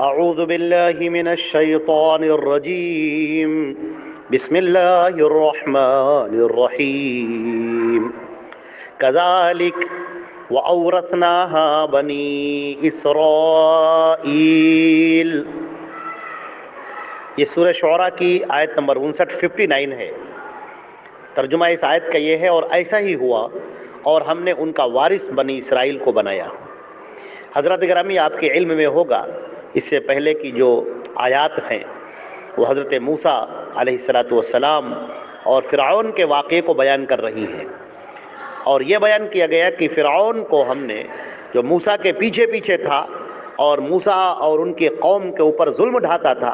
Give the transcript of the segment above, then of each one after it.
اعوذ باللہ من الشیطان الرجیم بسم اللہ الرحمن الرحیم کذالک وَأَوْرَثْنَاهَا بَنِي إِسْرَائِيل۔ یہ سورہ شعراء کی آیت نمبر 59 ہے۔ ترجمہ اس آیت کا یہ ہے، اور ایسا ہی ہوا اور ہم نے ان کا وارث بنی اسرائیل کو بنایا۔ حضرت گرامی، آپ کے علم میں ہوگا اس سے پہلے کی جو آیات ہیں وہ حضرت موسیٰ علیہ السلام اور فرعون کے واقعے کو بیان کر رہی ہیں، اور یہ بیان کیا گیا کہ فرعون کو ہم نے، جو موسیٰ کے پیچھے پیچھے تھا اور موسیٰ اور ان کی قوم کے اوپر ظلم ڈھاتا تھا،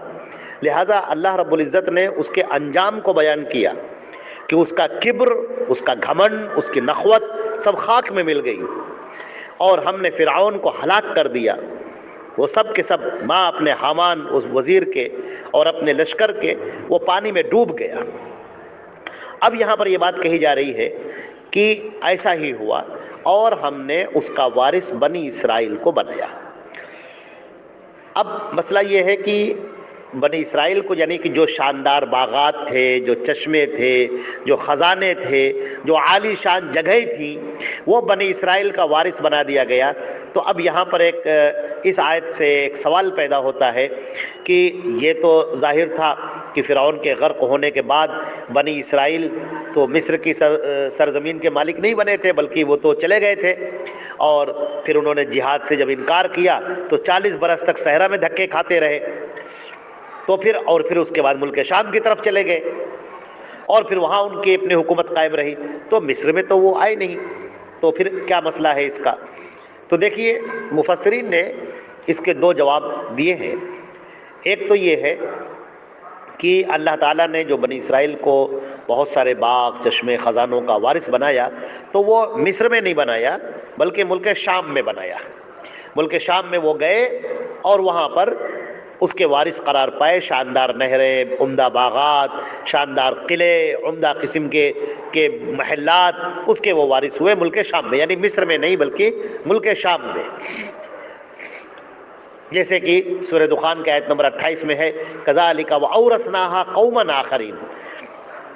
لہٰذا اللہ رب العزت نے اس کے انجام کو بیان کیا کہ اس کا کبر، اس کا گھمنڈ، اس کی نخوت سب خاک میں مل گئی، اور ہم نے فرعون کو ہلاک کر دیا۔ وہ سب کے سب، ماں اپنے حامان اس وزیر کے اور اپنے لشکر کے، وہ پانی میں ڈوب گیا۔ اب یہاں پر یہ بات کہی جا رہی ہے کہ ایسا ہی ہوا اور ہم نے اس کا وارث بنی اسرائیل کو بنایا۔ اب مسئلہ یہ ہے کہ بنی اسرائیل کو، یعنی کہ جو شاندار باغات تھے، جو چشمے تھے، جو خزانے تھے، جو عالی شان جگہیں تھیں، وہ بنی اسرائیل کا وارث بنا دیا گیا۔ تو اب یہاں پر اس آیت سے ایک سوال پیدا ہوتا ہے کہ یہ تو ظاہر تھا کہ فرعون کے غرق ہونے کے بعد بنی اسرائیل تو مصر کی سرزمین کے مالک نہیں بنے تھے، بلکہ وہ تو چلے گئے تھے، اور پھر انہوں نے جہاد سے جب انکار کیا تو 40 برس تک صحرا میں دھکے کھاتے رہے، تو پھر اس کے بعد ملک شام کی طرف چلے گئے، اور پھر وہاں ان کی اپنی حکومت قائم رہی، تو مصر میں تو وہ آئے نہیں، تو پھر کیا مسئلہ ہے اس کا؟ تو دیکھیے، مفسرین نے اس کے دو جواب دیے ہیں۔ ایک تو یہ ہے کہ اللہ تعالیٰ نے جو بنی اسرائیل کو بہت سارے باغ، چشمے، خزانوں کا وارث بنایا، تو وہ مصر میں نہیں بنایا بلکہ ملک شام میں بنایا۔ ملک شام میں وہ گئے اور وہاں پر اس کے وارث قرار پائے، شاندار نہریں، عمدہ باغات، شاندار قلعے، عمدہ قسم کے محلات، اس کے وہ وارث ہوئے ملک شام میں، یعنی مصر میں نہیں بلکہ ملک شام میں۔ جیسے کہ سورہ دخان کے آیت نمبر 28 میں ہے، کذالک وَأَوْرَثْنَاهَا قَوْمًا آخَرِينَ،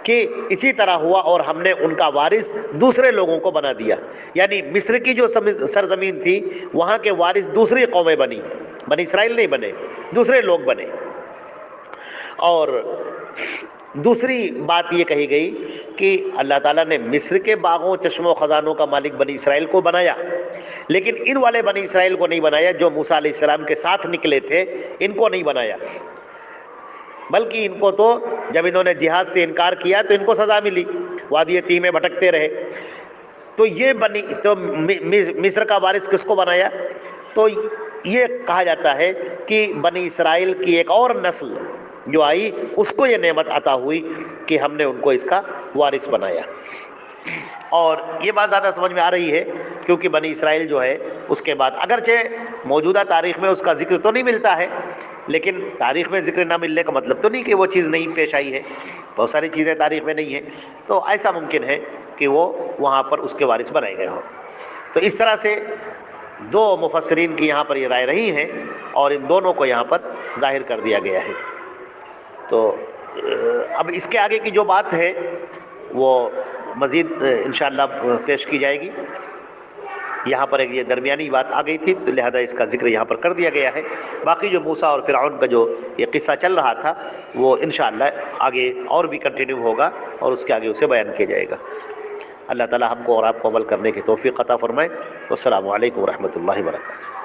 کہ اسی طرح ہوا اور ہم نے ان کا وارث دوسرے لوگوں کو بنا دیا، یعنی مصر کی جو سرزمین تھی وہاں کے وارث دوسری قومیں بنی اسرائیل نہیں بنے، دوسرے لوگ بنے۔ اور دوسری بات یہ کہی گئی کہ اللہ تعالیٰ نے مصر کے باغوں، چشموں، خزانوں کا مالک بنی اسرائیل کو بنایا، لیکن ان والے بنی اسرائیل کو نہیں بنایا جو موسیٰ علیہ السلام کے ساتھ نکلے تھے، ان کو نہیں بنایا، بلکہ ان کو تو جب انہوں نے جہاد سے انکار کیا تو ان کو سزا ملی، وادی تیہ میں بھٹکتے رہے۔ تو مصر کا وارث کس کو بنایا؟ تو یہ کہا جاتا ہے کہ بنی اسرائیل کی ایک اور نسل جو آئی، اس کو یہ نعمت عطا ہوئی کہ ہم نے ان کو اس کا وارث بنایا۔ اور یہ بات زیادہ سمجھ میں آ رہی ہے کیونکہ بنی اسرائیل جو ہے اس کے بعد، اگرچہ موجودہ تاریخ میں اس کا ذکر تو نہیں ملتا ہے، لیکن تاریخ میں ذکر نہ ملنے کا مطلب تو نہیں کہ وہ چیز نہیں پیش آئی ہے، بہت ساری چیزیں تاریخ میں نہیں ہیں، تو ایسا ممکن ہے کہ وہ وہاں پر اس کے وارث بنائے گئے ہوں۔ تو اس طرح سے دو مفسرین کی یہاں پر یہ رائے رہی ہیں، اور ان دونوں کو یہاں پر ظاہر کر دیا گیا ہے۔ تو اب اس کے آگے کی جو بات ہے وہ مزید انشاءاللہ پیش کی جائے گی۔ یہاں پر ایک یہ درمیانی بات آ گئی تھی تو لہذا اس کا ذکر یہاں پر کر دیا گیا ہے۔ باقی جو موسیٰ اور فرعون کا جو یہ قصہ چل رہا تھا وہ انشاءاللہ آگے اور بھی کنٹینیو ہوگا، اور اس کے آگے اسے بیان کیا جائے گا۔ اللہ تعالی ہم کو اور آپ کو عمل کرنے کی توفیق عطا فرمائے۔ والسلام علیکم ورحمۃ اللہ وبرکاتہ۔